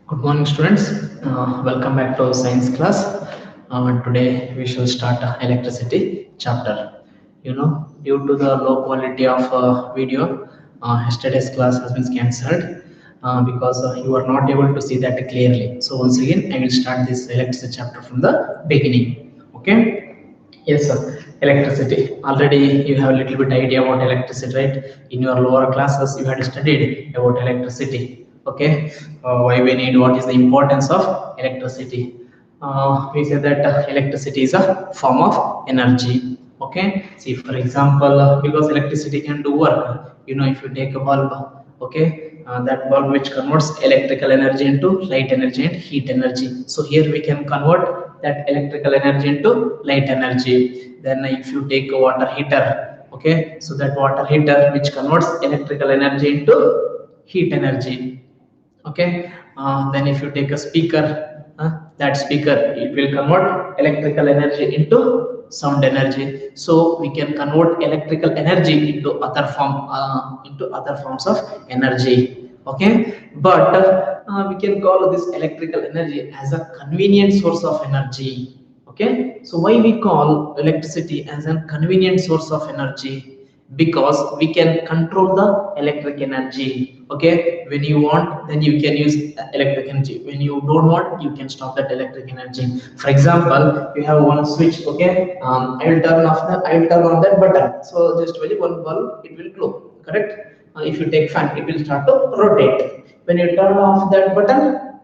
Good morning, students. Welcome back to science class. Today we shall start electricity chapter. Due to the low quality of video, yesterday's class has been cancelled because you are not able to see that clearly. So once again, I will start this electricity chapter from the beginning. Okay. Yes, sir. Electricity. Already you have a little bit idea about electricity, right? In your lower classes, you had studied about electricity. Okay, why we need, what is the importance of electricity? We say that electricity is a form of energy. Okay, see, for example, because electricity can do work. If you take a bulb, okay, that bulb which converts electrical energy into light energy and heat energy. So here we can convert that electrical energy into light energy. Then if you take a water heater, okay, so that water heater which converts electrical energy into heat energy. Okay, then if you take a speaker, that speaker, it will convert electrical energy into sound energy. So we can convert electrical energy into other forms of energy. Okay, but we can call this electrical energy as a convenient source of energy. Okay, so why we call electricity as a convenient source of energy? Because we can control the electric energy. Okay, when you want, then you can use electric energy. When you don't want, you can stop that electric energy. For example, you have one switch. Okay, I will turn on that button. So just very one bulb, it will glow. Correct. If you take fan, it will start to rotate. When you turn off that button,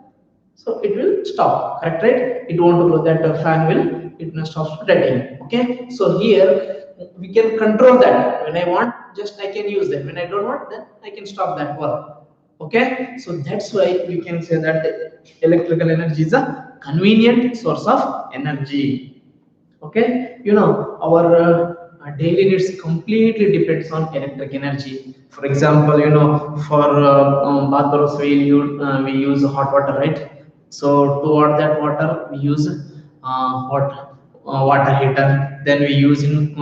so it will stop. Correct, right? It won't go, that fan will, it will stop rotating. Okay, so here we can control that. When I want, just I can use that. When I don't want, then I can stop that work. Okay, so that's why we can say that electrical energy is a convenient source of energy. Okay, our daily needs completely depends on electric energy. For example, for bathrooms we use hot water, right? So to hot that water we use water heater. Then we use in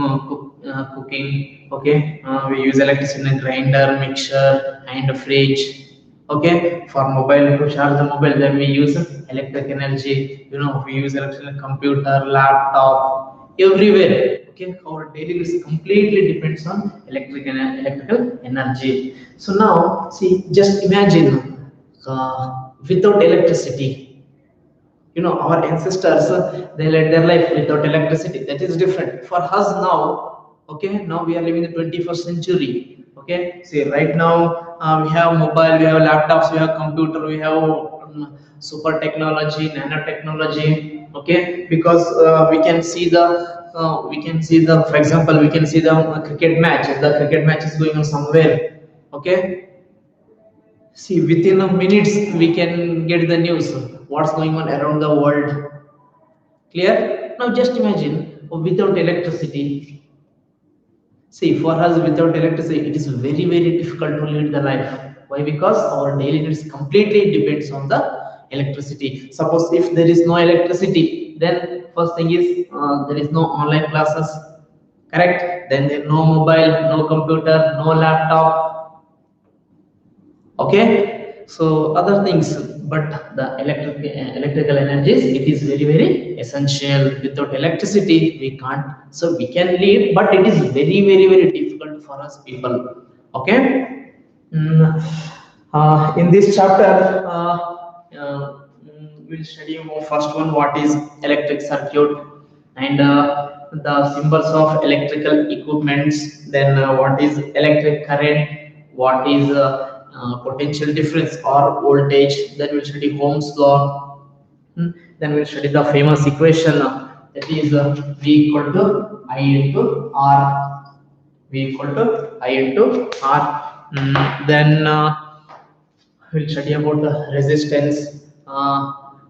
cooking. Okay, we use electricity in a grinder, mixer and a fridge. Okay, for mobile, to charge the mobile, then we use electric energy. We use electric computer, laptop, everywhere. Okay, our daily needs completely depends on electrical energy. So now see, just imagine, without electricity, our ancestors, they led their life without electricity. That is different for us now. Okay, now we are living in the 21st century. Okay, see, right now we have mobile, we have laptops, we have computer, we have super technology, nanotechnology. Okay, because we can see the, for example, we can see the cricket match. The cricket match is going on somewhere. Okay, see, within a minutes we can get the news what's going on around the world. Clear? Now just imagine, without electricity. See, for us, without electricity, it is very, very difficult to lead the life. Why? Because our daily needs completely depends on the electricity. Suppose if there is no electricity, then first thing is there is no online classes. Correct? Then there is no mobile, no computer, no laptop. Okay, so other things, but the electrical energies, it is very, very essential. Without electricity we can't. So we can live, but it is very, very, very difficult for us people. Okay. Mm, in this chapter, we'll study first one, what is electric circuit, and the symbols of electrical equipments. Then what is electric current, what is potential difference or voltage. Then we'll study Ohm's law. Then we'll study the famous equation, that is V equal to I into R. V equal to I into R. Then we'll study about the resistance,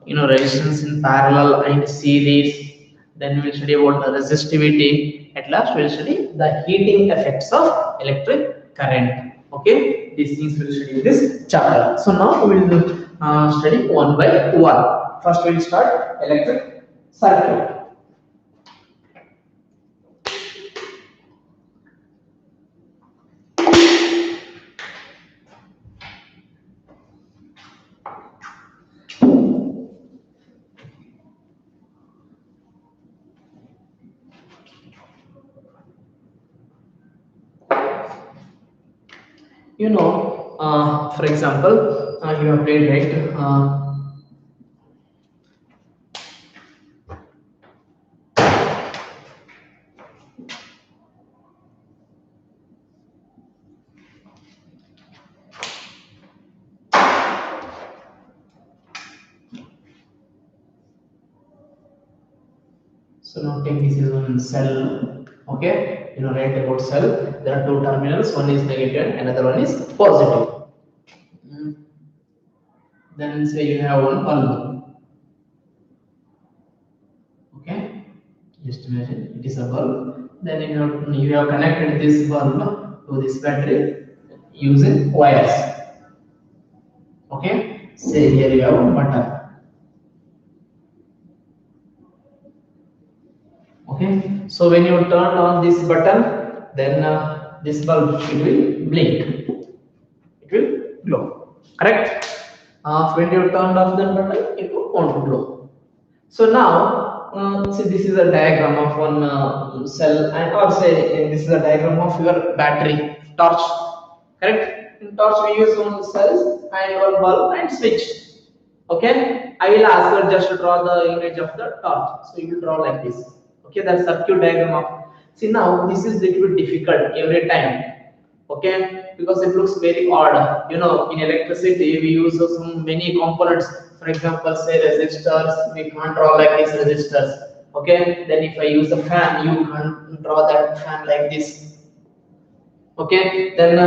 resistance in parallel and series. Then we'll study about the resistivity. At last, we'll study the heating effects of electric current. Okay, these things we'll study in this chapter. So now we'll study one by one. First, we'll start electric circuit. For example, you have played, right? So now take this is one cell. Okay, write about cell. There are two terminals. One is negative, and another one is positive. Then say you have one bulb. Okay, just imagine it is a bulb. Then you have connected this bulb to this battery using wires. Okay, say here you have a button. Okay, so when you turn on this button, then this bulb it will blink, it will glow. Correct? When you turn off the button, it won't glow. So now, see this is a diagram of one cell, and or say this is a diagram of your battery torch. Correct? In torch we use one cells and one bulb and switch. Okay, I will ask you just to draw the image of the torch. So you will draw like this. Okay, the circuit diagram of. See now this is little bit difficult every time. Okay, because it looks very odd. In electricity we use some many components. For example, say resistors. We can't draw like this resistors. Okay, then if I use a fan, you can't draw that fan like this. Okay, then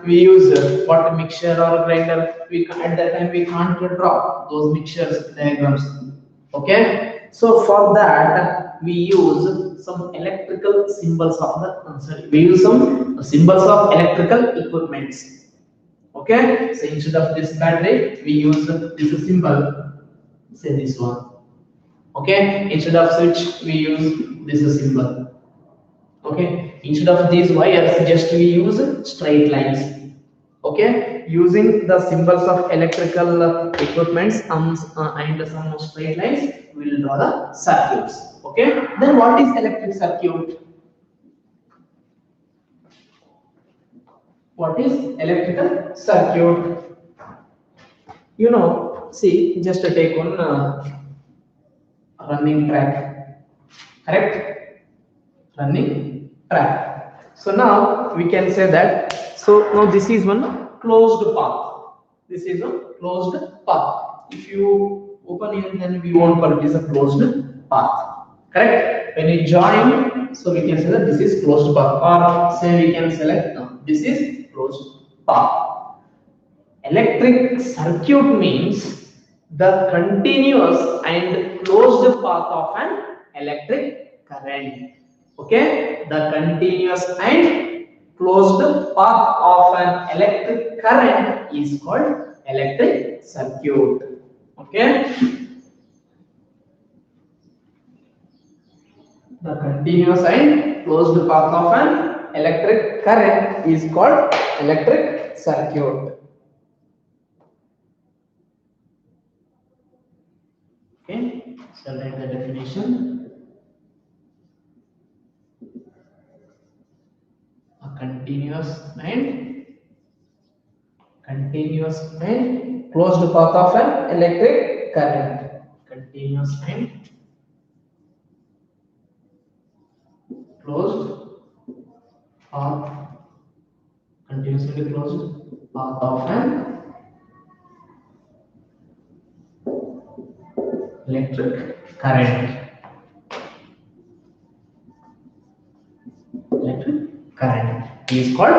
we use what mixture or grinder. At that time we can't draw those mixtures diagrams. Okay, so for that we use some electrical symbols of the we use some symbols of electrical equipments. Okay, so instead of this battery we use this symbol, say this one. Okay, instead of switch we use this symbol. Okay, instead of these wires just we use straight lines. Okay, using the symbols of electrical equipments and some straight lines we will draw the circuits. Okay, then what is electric circuit? What is electrical circuit? See, just to take one running track. Correct? Running track. So now we can say that. So now this is one closed path. This is a closed path. If you open here, then we won't call it as a closed path. Correct? When you join, so we can say that this is closed path, or say we can select this is closed path. Electric circuit means the continuous and closed path of an electric current. Okay, the continuous and closed path of an electric current is called electric circuit. Okay, the continuous and closed path of an electric current is called electric circuit. Okay, so write the definition. A continuous and closed path of an electric current. Continuous and closed path. Continuously closed path of an electric current. Electric current is called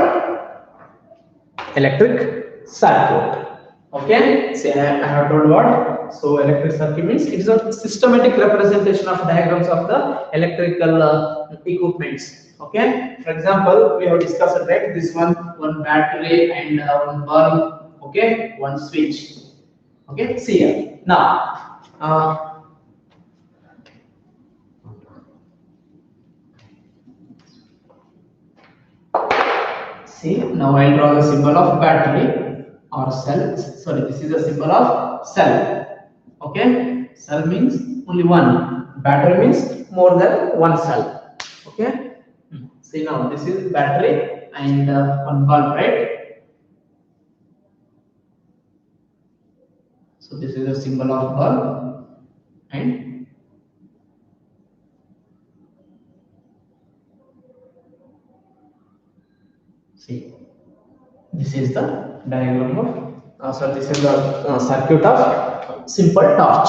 electric circuit. Okay, so I have told what. So electric circuit means it is a systematic representation of diagrams of the electrical equipments. Okay, for example, we have discussed right this one battery and one bulb. Okay, one switch. Okay, see here now. See, now I'll draw the symbol of battery or cell. Sorry, this is the symbol of cell. Okay, cell means only one. Battery means more than one cell. Okay. See now this is battery and one bulb, right? So this is a symbol of bulb, and see, this is the diagram of this is the circuit of simple torch.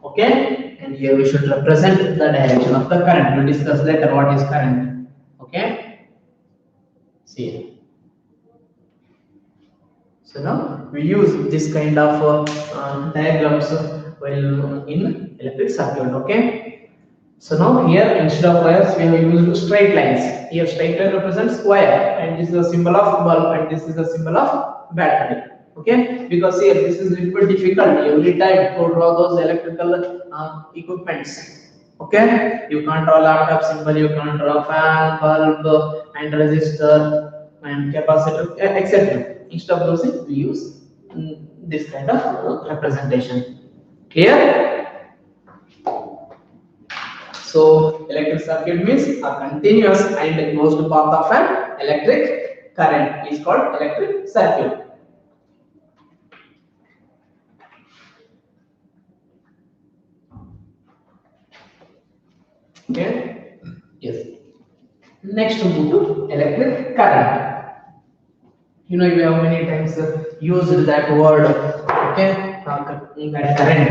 Okay, and here we should represent the direction of the current. We'll discuss later what is current. Okay, see. So now we use this kind of diagrams while in electric circuit. Okay. So now here instead of wires we have used straight lines. Here straight line represents wire, and this is a symbol of bulb, and this is a symbol of battery. Okay, because here this is a little bit difficult every time to draw those electrical equipments. Okay, you can't draw laptop symbol, you can't draw fan, bulb, and resistor, and capacitor, etc. Instead of those, we use this kind of representation. Clear? So electric circuit means a continuous and closed path of an electric current is called electric circuit. Okay. Yes. Next we move to electric current. You know, you have many times used that word. Okay, that current.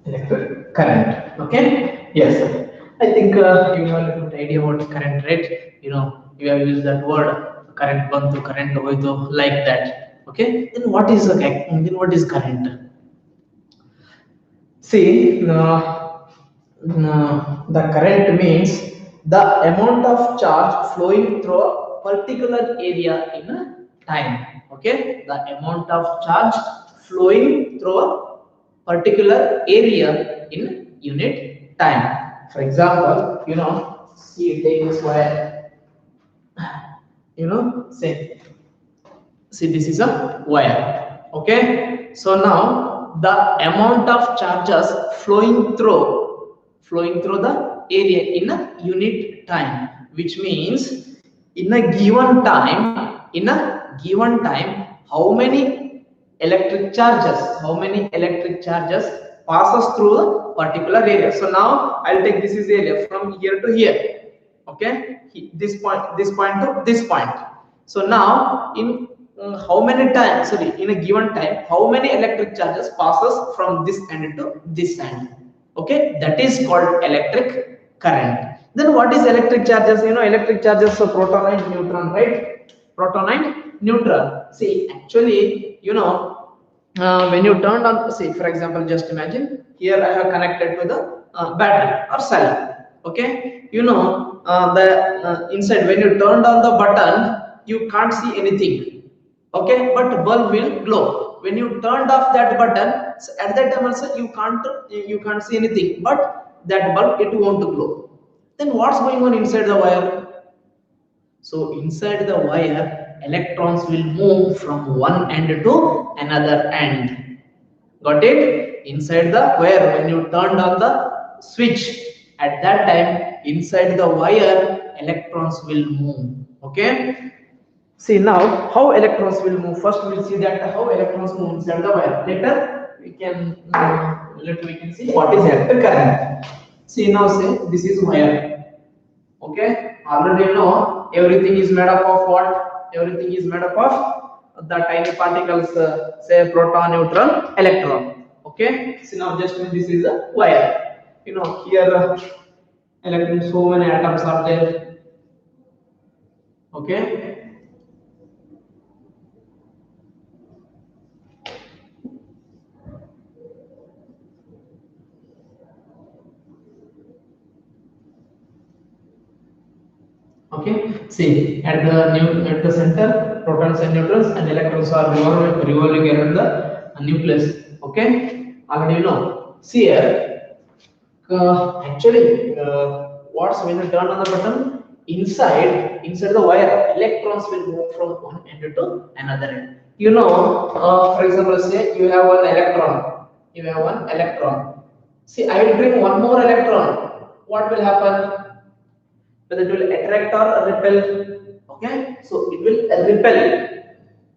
Electric current. Okay. Yes. I think you have a little idea about current, right? You know, you have used that word current one to current to like that. Okay. Then what is current? See, the current means the amount of charge flowing through a particular area in a time. Okay, the amount of charge flowing through a particular area in unit time. For example, you know, see, take this wire. You know, say, see, this is a wire. Okay, so now the amount of charges flowing through the area in a unit time, which means in a given time how many electric charges passes through a particular area. So now I'll take this is area from here to here. Okay, this point to this point. So now in how many times, sorry, in a given time, how many electric charges passes from this end to this end? Okay, that is called electric current. Then what is electric charges? You know, electric charges are proton and neutron, right? Proton and neutron. See, actually, you know, when you turned on, see, for example, just imagine here I have connected to the battery or cell. Okay, you know, inside when you turned on the button, you can't see anything. Okay, but bulb will glow. When you turned off that button, so at that time also you can't see anything, but that bulb, it won't glow. Then what's going on inside the wire? So inside the wire, electrons will move from one end to another end. Got it? Inside the wire, when you turned on the switch, at that time inside the wire, electrons will move. Okay, see now how electrons will move. First we'll see that how electrons move inside the wire. Later we can see what is electric current. See now, say this is wire. Okay, already you know everything is made up of what? Everything is made up of the tiny particles, say proton, neutron, electron. Okay, so now just when this is a wire, you know, here electrons, so many atoms are there. Okay, okay, see at the center, protons and neutrons and electrons are revolving around the nucleus. Okay, already you know. See here, actually, what's when you turn on the button? Inside the wire, electrons will move from one end to another end. For example, say you have one electron. You have one electron. See, I will bring one more electron. What will happen? Whether it will attract or repel. Okay, so it will repel,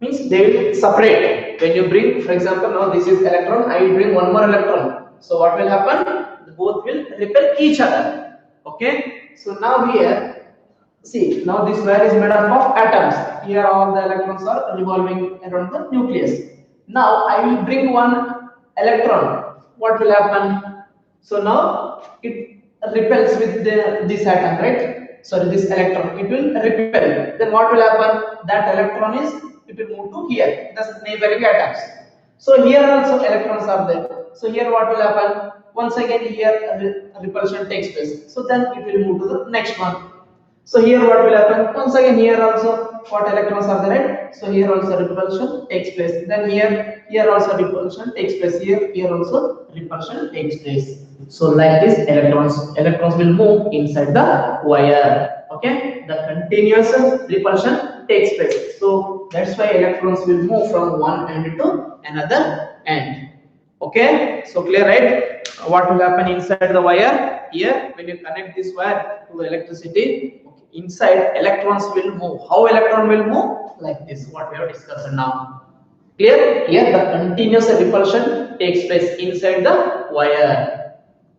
means they will separate. When you bring, for example, now this is electron, I will bring one more electron, so what will happen? Both will repel each other. Okay, so now here, see, now this wire is made up of atoms. Here all the electrons are revolving around the nucleus. Now I will bring one electron. What will happen? So now it repels with this atom, right? Sorry, this electron. It will repel. Then what will happen? That electron is, it will move to here, the neighboring atoms. So here also electrons are there. So here what will happen? Once again here repulsion takes place. So then it will move to the next one. So here what will happen? Once again here also what electrons are there, right? So here also repulsion takes place. Then here also repulsion takes place. Here also repulsion takes place. So like this electrons will move inside the wire. Okay, the continuous repulsion takes place. So that's why electrons will move from one end to another end. Okay, so clear, right? What will happen inside the wire? Here, when you connect this wire to electricity, inside electrons will move. How electron will move? Like this, what we have discussed now. Clear? Here the continuous repulsion takes place inside the wire.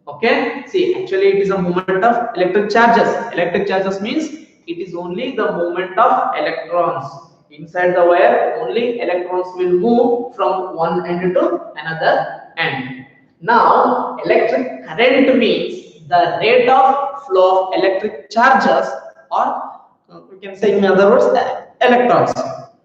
Okay, see, actually it is a movement of electric charges. Electric charges means it is only the movement of electrons. Inside the wire, only electrons will move from one end to another end. Now, electric current means the rate of flow of electric charges, or we can say in other words, electrons.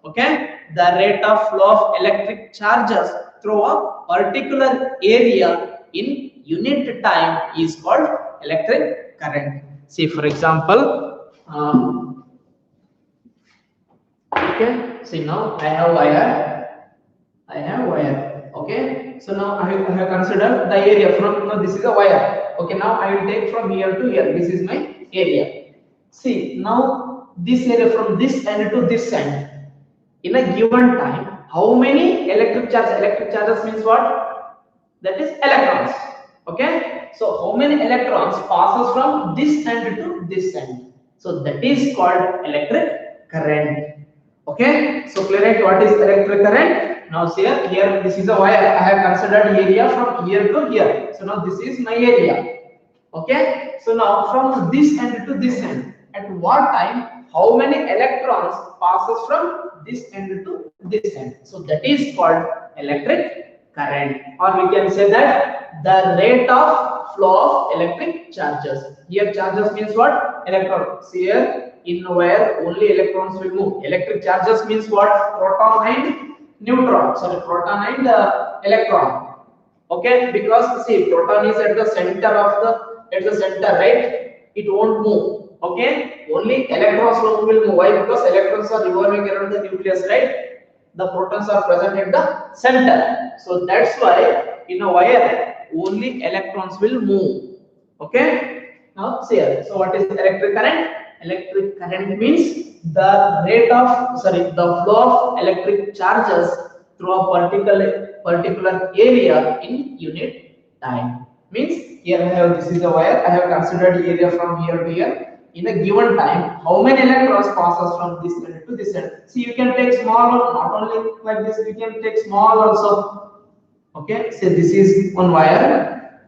Okay, the rate of flow of electric charges through a particular area in unit time is called electric current. See, for example, okay, see, now I have wire. Okay, so now I have considered the area from, now this is a wire. Okay, now I will take from here to here. This is my area. See, now this area from this end to this end, in a given time, how many electric charges? Electric charges means what? That is electrons. Okay, so how many electrons passes from this end to this end? So that is called electric current. Okay, so clear, right? What is electric current? Now see here this is a wire. I have considered area from here to here. So now this is my area. Okay, so now from this end to this end, at what time how many electrons passes from this end to this end? So that is called electric current, or we can say that the rate of flow of electric charges. Here charges means what? Electron. See here, in wire only electrons will move. Electric charges means what? Proton and neutron. Sorry, proton and electron. Okay, because see, proton is at the center of the center, right? It won't move. Okay, only electrons will move. Why? Because electrons are revolving around the nucleus, right? The protons are present at the center. So that's why in a wire only electrons will move. Okay, now see here. So what is electric current? Electric current means the rate of, the flow of electric charges through a particular area in unit time. Means here I have, this is a wire. I have considered area from here to here. In a given time, how many electrons passes from this end to this end? See, you can take small one, not only like this, you can take small also. Okay, so this is one wire.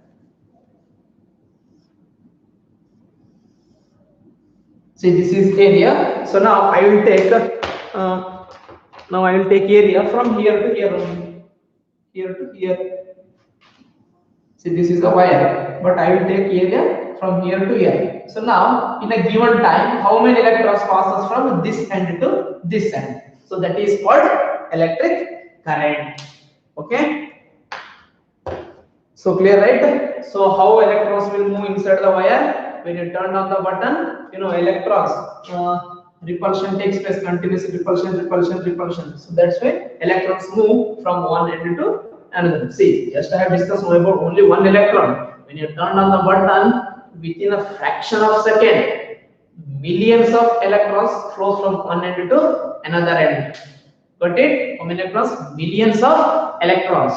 See, this is area. So now I will take area from here to here only. Here to here. See, this is the wire, but I will take area from here to here. So now, in a given time, how many electrons passes from this end to this end? So that is called electric current. Okay. So clear, right? So how electrons will move inside the wire? When you turn on the button, electrons repulsion takes place, continuous repulsion. So that's why electrons move from one end to another. See, just I have discussed about only one electron. When you turn on the button, within a fraction of second, millions of electrons flow from one end to another end. Got it? How many electrons? Millions of electrons.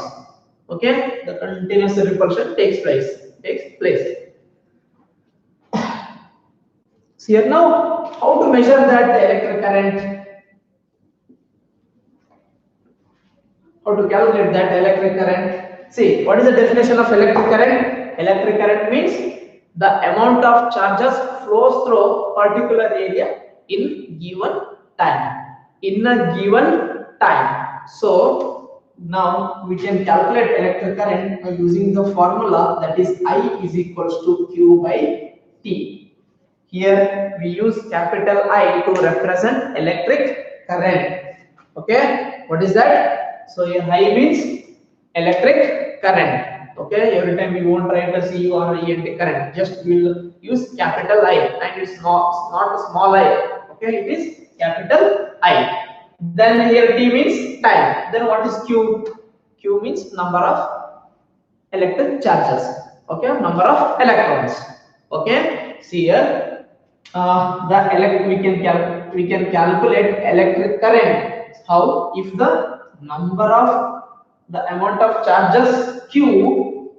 Okay, the continuous repulsion takes place. So here now, how to measure that electric current? How to calculate that electric current? See, what is the definition of electric current? Electric current means the amount of charges flows through particular area in given time. In a given time. So now we can calculate electric current by using the formula, that is I is equals to Q by T. Here we use capital I to represent electric current. Okay, what is that? So here I means electric current. Okay, every time we won't write the CU or ENT current, just we'll use capital I, and it's not small I. Okay, it is capital I. Then here T means time. Then what is Q? Q means number of electric charges. Okay, number of electrons. Okay, see here, we can calculate electric current. How? If the amount of charges Q,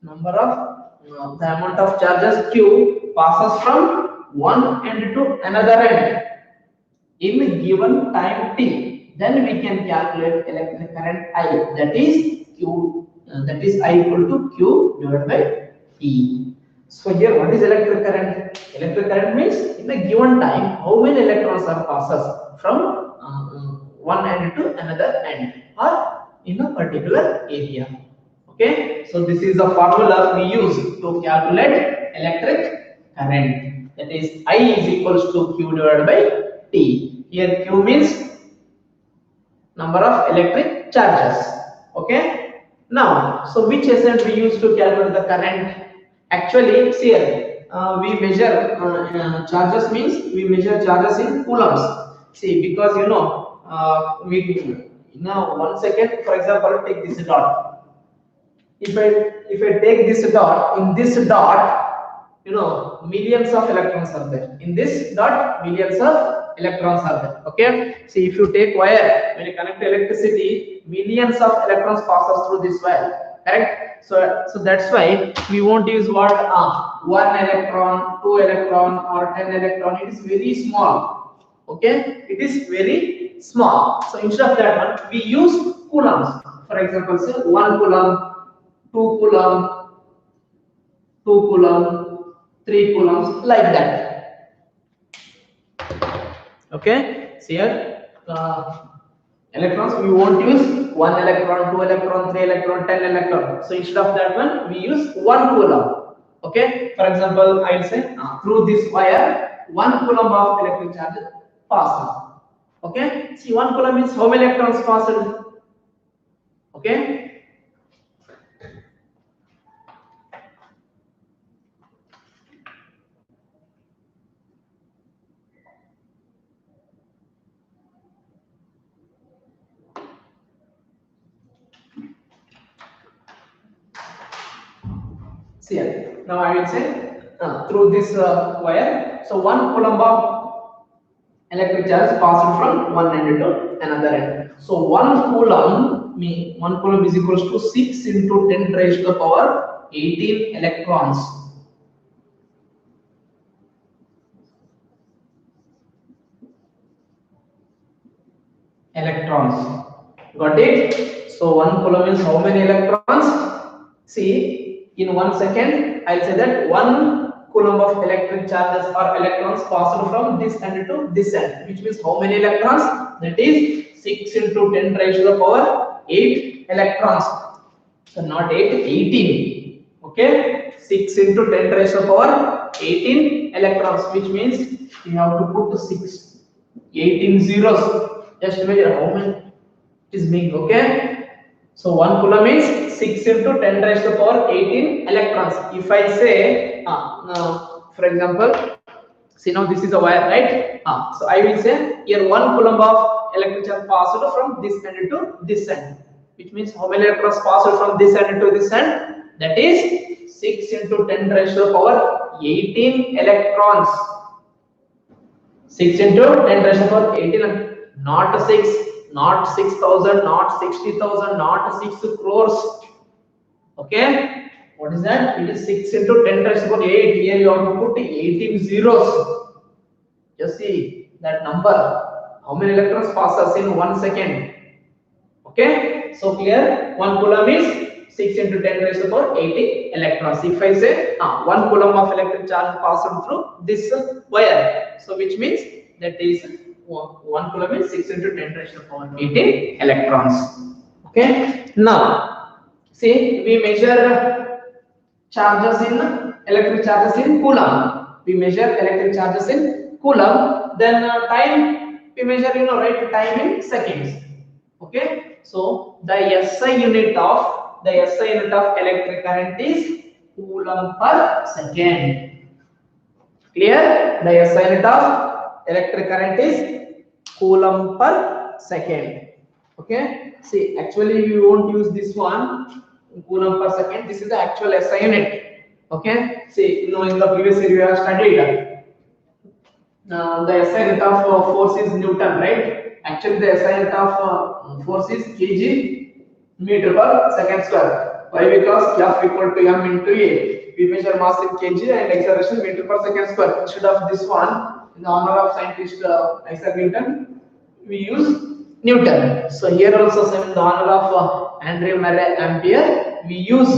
the amount of charges Q passes from one end to another end in given time t, then we can calculate electric current I, that is Q, that is I equal to Q divided by E. So here what is electric current? Electric current means in a given time how many electrons are passes from one end to another end or in a particular area. Okay, so this is the formula we use to calculate electric current, that is I is equals to Q divided by T. Here Q means number of electric charges. Okay, now so which essence we use to calculate the current? Actually here we measure charges, means we measure charges in coulombs. See, because we now 1 second, for example, take this dot. If I take this dot, in this dot, millions of electrons are there. In this dot, millions of electrons are there. Okay. See, if you take wire, when you connect electricity, millions of electrons passes through this wire. Correct. So that's why we won't use what 1 electron, 2 electron, or 10 electron. It is very small. Okay. It is very small. So instead of that one, we use coulombs. For example, say 1 coulomb. 2 coulomb, 2 coulomb, 3 coulombs, like that. Okay, so here electrons, we won't use 1 electron, 2 electron, 3 electron, 10 electron. So instead of that one, we use 1 coulomb. Okay, for example, I'll say through this wire 1 coulomb of electric charge passes. Okay, see, 1 coulomb means how many electrons passed. Okay. See here, now I will say through this wire, so 1 coulomb of electric charge passed from one end to another end. So 1 coulomb is equals to 6 into 10 raised to the power 18 electrons. Got it? So 1 coulomb is how many electrons? See, in 1 second, I'll say that 1 coulomb of electric charges or electrons passed from this end to this end, which means how many electrons? That is 6 into 10 raised to the power 8 electrons. So not 8, 18. Okay, 6 into 10 raised to the power 18 electrons, which means you have to put 6, 18 zeros. Just measure how many it is being. Okay, so 1 coulomb means 6 into 10 raised to the power 18 electrons. If I say, for example, see, now this is a wire, right? So I will say here 1 coulomb of electric charge passed from this end to this end, which means how many electrons passed from this end to this end? That is 6 into 10 raised to the power 18 electrons. 6 into 10 raised to the power 18, not 6. not 6,000, not 60,000, not 6 crores. Okay, what is that? It is 6 into 10 raised to the power 8. Here you have to put 18 zeros. Just see that number. How many electrons passes in 1 second? Okay, so clear. 1 coulomb is 6 into 10 raised to the power 80 electrons. If I say 1 coulomb of electric charge passed through this wire, so which means that is 1 coulomb is 6 into 10 raised to the power 80 electrons. Okay, now see, we measure charges in electric charges in coulomb. We measure electric charges in coulomb. Then time we measure, right, time in seconds. Okay, so the SI unit of electric current is coulomb per second. Clear? The SI unit of electric current is coulomb per second. Okay, see, actually we won't use this one, coulomb per second. This is the actual SI unit. Okay, see, in the previous year we have studied the SI unit of force is Newton, right? Actually, the SI unit of force is kg meter per second square. Why? Because F equal to m into a. We measure mass in kg and acceleration meter per second square. Instead of this one, in the honor of scientist Isaac Newton, we use Newton. So here also, in the honor of Andrew Murray Ampere, we use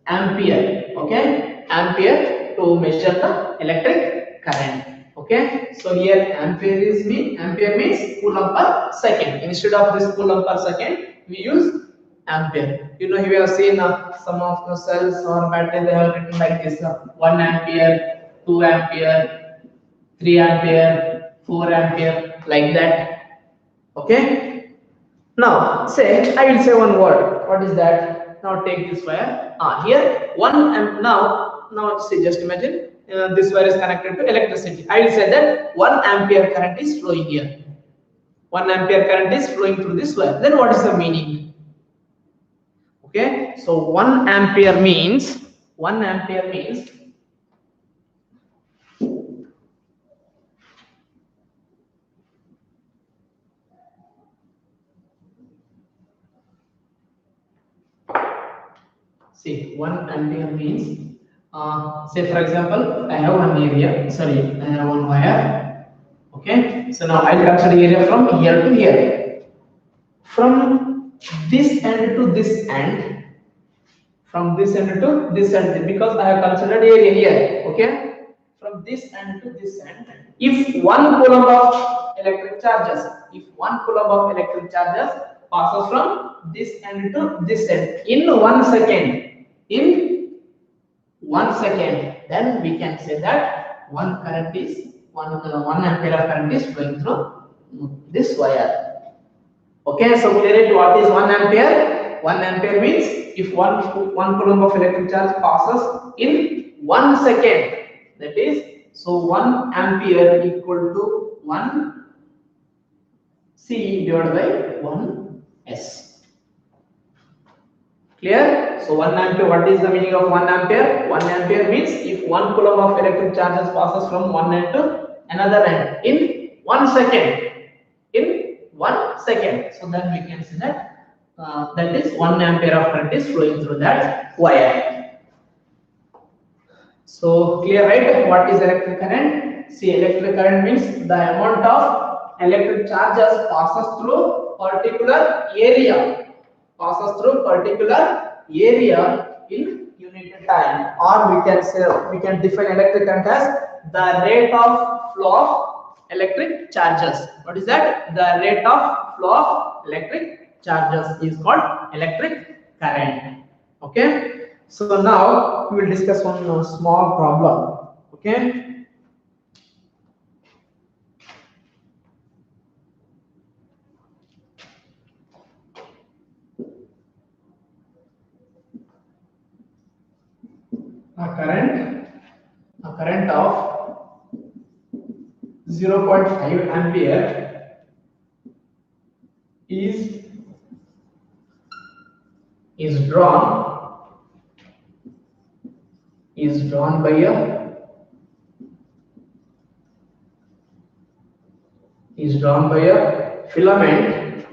ampere. Okay, ampere to measure the electric current. Okay, so here ampere means coulomb per second. Instead of this coulomb per second, we use ampere. You have seen some of the cells or batteries, they have written like this: 1 ampere, 2 ampere, 3 ampere, 4 ampere, like that. Okay. Now say, I will say one word. What is that? Now take this wire. Here 1 amp. Now see, just imagine this wire is connected to electricity. I will say that 1 ampere current is flowing here. 1 ampere current is flowing through this wire. Then what is the meaning? Okay, so 1 ampere means see, 1 ampere means, say for example, I have one wire. Okay, so now I'll consider area from here to here. From this end to this end, because I have considered area here. Okay, from this end to this end, if 1 coulomb of electric charges passes from this end to this end in 1 second, then we can say that 1 ampere of current is flowing through this wire. Okay, so clear it. What is 1 ampere? 1 ampere means if 1 coulomb of electric charge passes in 1 second, that is, so 1 ampere equal to 1 C divided by 1 S. Clear? So 1 ampere, what is the meaning of 1 ampere? 1 ampere means if 1 coulomb of electric charges passes from one end to another end in 1 second. So then we can say that that is 1 ampere of current is flowing through that wire. So clear, right? What is electric current? See, electric current means the amount of electric charges passes through particular area. In unit time, or we can define electric current as the rate of flow of electric charges. What is that? The rate of flow of electric charges is called electric current. Okay, so now we will discuss one small problem. Okay, a current of 0.5 ampere is drawn by a is drawn by a filament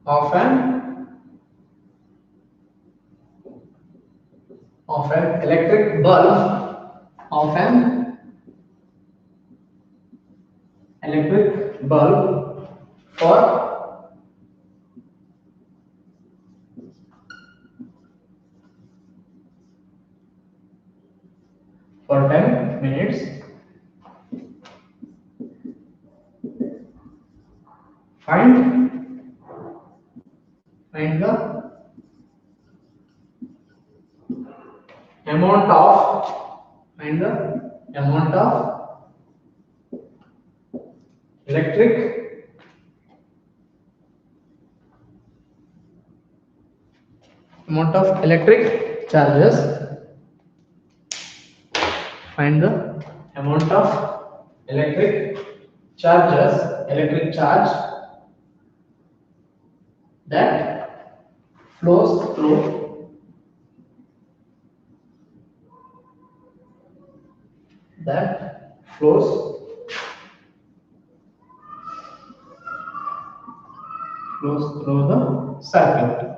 of an electric bulb of an electric bulb for 10 minutes. Find the amount of electric charges. Find the amount of electric electric charge that flows through the circuit.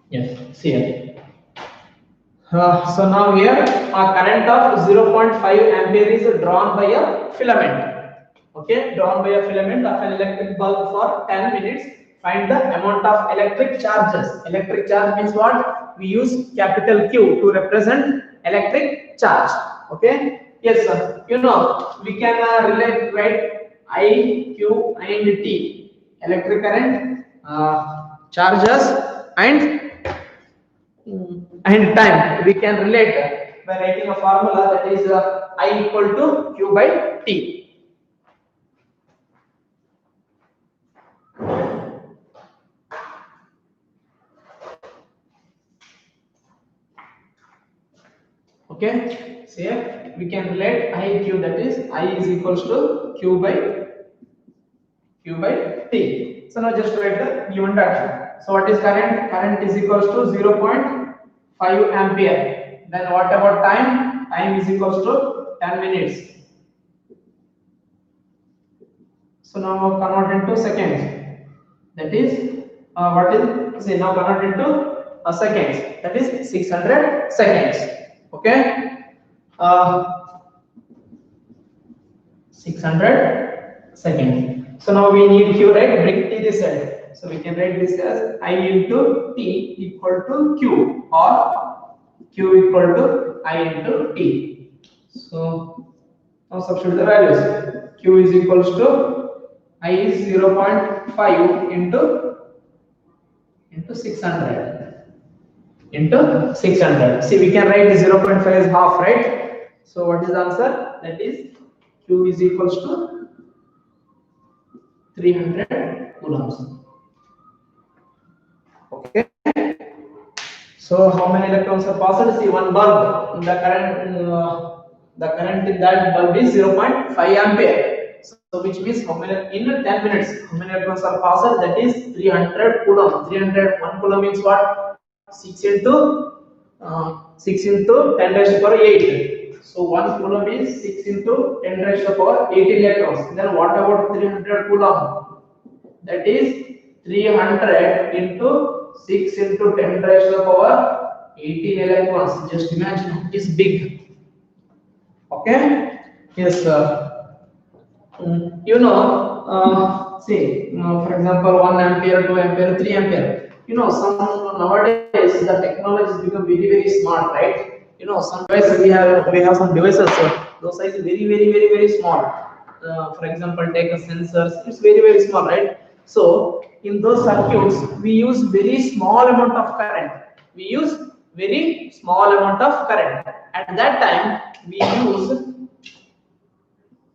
Yes, see here. So now here a current of 0.5 ampere is drawn by a filament. Okay, drawn by a filament of an electric bulb for 10 minutes. Find the amount of electric charges. Electric charge means what? We use capital Q to represent electric charge. Okay. Yes, sir. You know we can relate right I, Q, and T. Electric current, charges, and time. We can relate by writing a formula that is I equal to Q by T. Okay, so here we can relate I Q, that is I is equals to Q by T. So now just write the given data. So what is current? Current is equals to 0.5 ampere. Then what about time? Time is equals to 10 minutes. So now convert into seconds. That is what is, say now convert into seconds. That is 600 seconds. Okay. 600 seconds. So now we need Q, right? Bring T this side. So we can write this as I into T equal to Q, or Q equal to I into T. So now substitute the values. Q is equals to I is 0.5 into 600 into 600. See, we can write 0.5 as half, right? So what is the answer? That is Q is equals to 300 coulombs. Okay. So how many electrons are passed? See, one bulb. The current in that bulb is 0.5 ampere. So which means how many in 10 minutes? How many electrons are passed? That is 300 coulomb. 1 coulomb means what? 6 into 10 raised to the power 8. So 1 coulomb is 6 into 10 raised to the power 18 electrons. Then what about 300 coulomb? That is 300 into 6 into 10 raised to the power 18 electrons. Just imagine, it is big. Okay. Yes, sir. You know, see, for example, 1 ampere, 2 ampere, 3 ampere. You know, some nowadays the technology has become very smart, right? You know, some devices we have some devices, those size is very small. For example, take a sensors, it's very small, right? So in those circuits we use very small amount of current. We use very small amount of current. At that time we use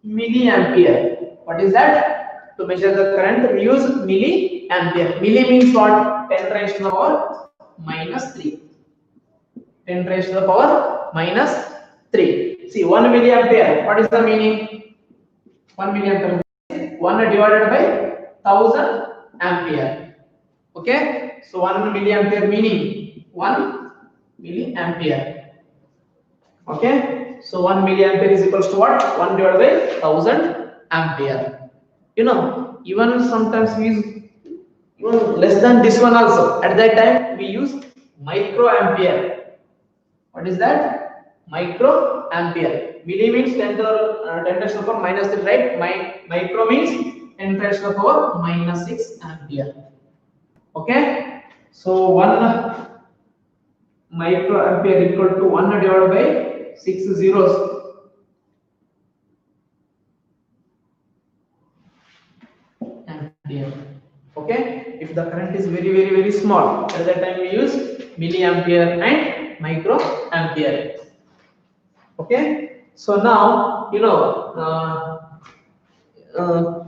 milliampere. What is that? To measure the current we use milliampere. Milli means what? 10 raised to the power minus 3. 10 raised to the power minus 3. See, 1 milliampere. What is the meaning? 1 milliampere. 1 divided by 1000 ampere. Okay. So 1 milliampere meaning 1 milliampere. Okay, so 1 milliampere is equals to what? 1 divided by 1000 ampere. Even sometimes we use even less than this one also. At that time, we use microampere. What is that? Microampere. Milli means 10 to the power minus 3, right? Micro means 10 to the power minus 6 ampere. Okay, so 1 microampere equal to 1 divided by 6 zeros. Ampere. Okay, if the current is very small, at that time we use milliampere and microampere. Okay, so now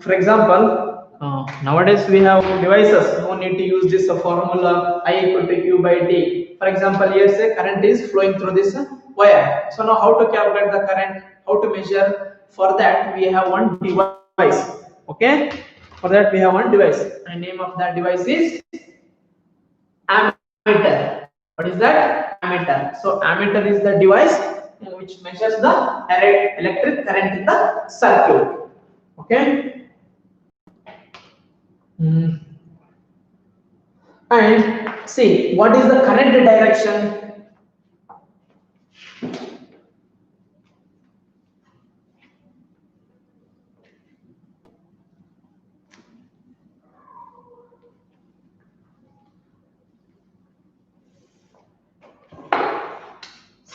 for example, nowadays we have devices. No need to use this formula I equal to Q by T. For example, here say current is flowing through this wire. So now how to calculate the current? How to measure? For that we have one device. Okay, for that we have one device. And name of that device is ammeter. What is that? Ammeter. So ammeter is the device which measures the electric current in the circuit. Okay. And see what is the current direction.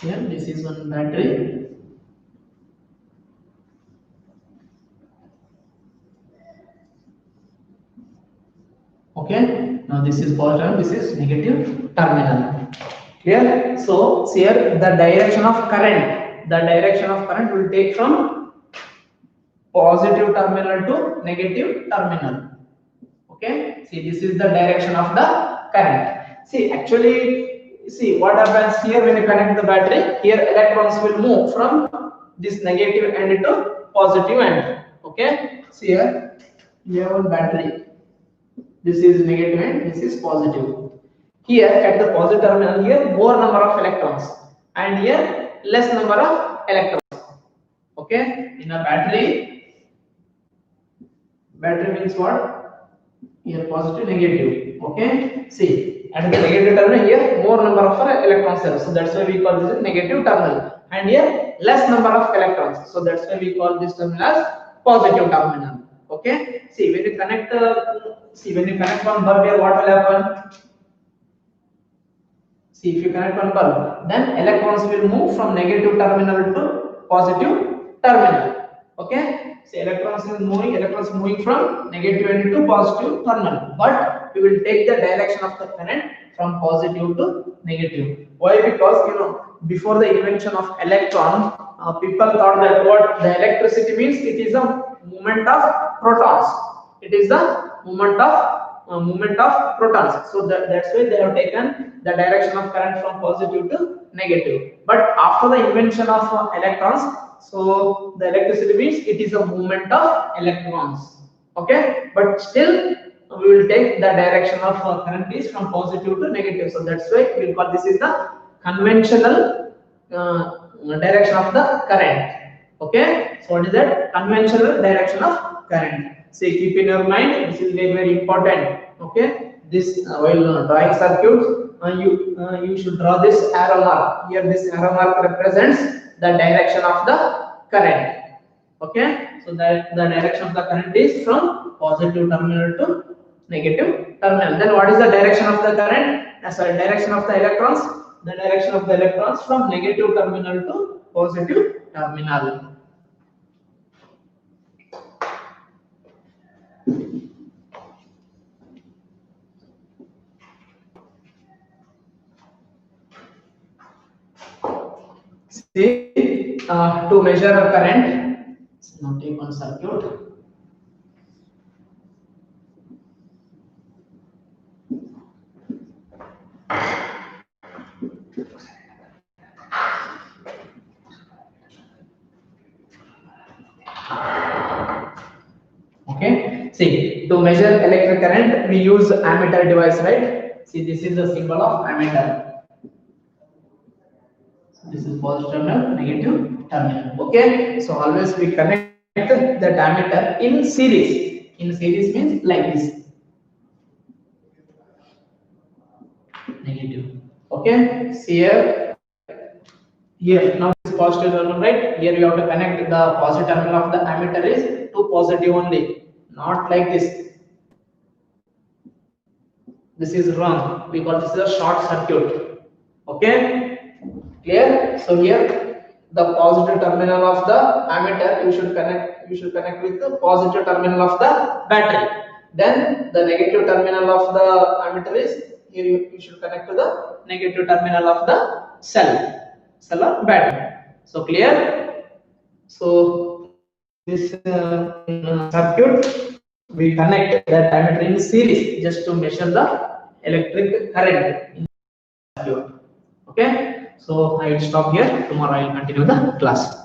Here this is one battery. Okay, now this is positive, this is negative terminal. Clear? So here the direction of current will take from positive terminal to negative terminal. Okay, see this is the direction of the current. See what happens here when you connect the battery. Here electrons will move from this negative end to positive end. Okay, see here you have one battery. This is negative and this is positive. Here at the positive terminal, here more number of electrons, and here less number of electrons. Okay, in a battery means what? Here positive, negative. Okay, see at the negative terminal here more number of electrons there, so that's why we call this negative terminal, and here less number of electrons, so that's why we call this terminal as positive terminal. Okay, see when you connect one bulb here, what will happen? See, if you connect one bulb, then electrons will move from negative terminal to positive terminal. Okay, so electrons moving from negative end to positive terminal, but we will take the direction of the current from positive to negative. Why? Because before the invention of electron, people thought that what the electricity means, it is a movement of protons. It is the movement of protons. So that's why they have taken the direction of current from positive to negative. But after the invention of electrons, so the electricity means it is a movement of electrons. Okay, but still we will take the direction of current is from positive to negative. So that's why we will call this is the conventional direction of the current. Okay, so what is that? Conventional direction of current. Say, keep in your mind, this is very important. Okay, this while drawing circuits, you should draw this arrow mark. Here this arrow mark represents the direction of the current. Okay, so that the direction of the current is from positive terminal to negative terminal. Then what is the direction of the current? Direction of the electrons. The direction of the electrons from negative terminal to positive terminal. See, to measure a current, now take one circuit. Okay, see, to measure electric current, we use ammeter device, right? See, this is the symbol of ammeter. This is positive terminal, negative terminal. Okay, so always we connect the diameter in series. In series means like this. Negative. Okay, see here now this positive terminal, right? Here you have to connect the positive terminal of the ammeter is to positive only, not like this. This is wrong because this is a short circuit. Okay, clear? So here the positive terminal of the ammeter you should connect with the positive terminal of the battery. Then the negative terminal of the ammeter is here you should connect to the negative terminal of the cell or battery. So clear? So this circuit we connect that ammeter in series just to measure the electric current in the circuit. Okay, so I will stop here. Tomorrow I will continue the class.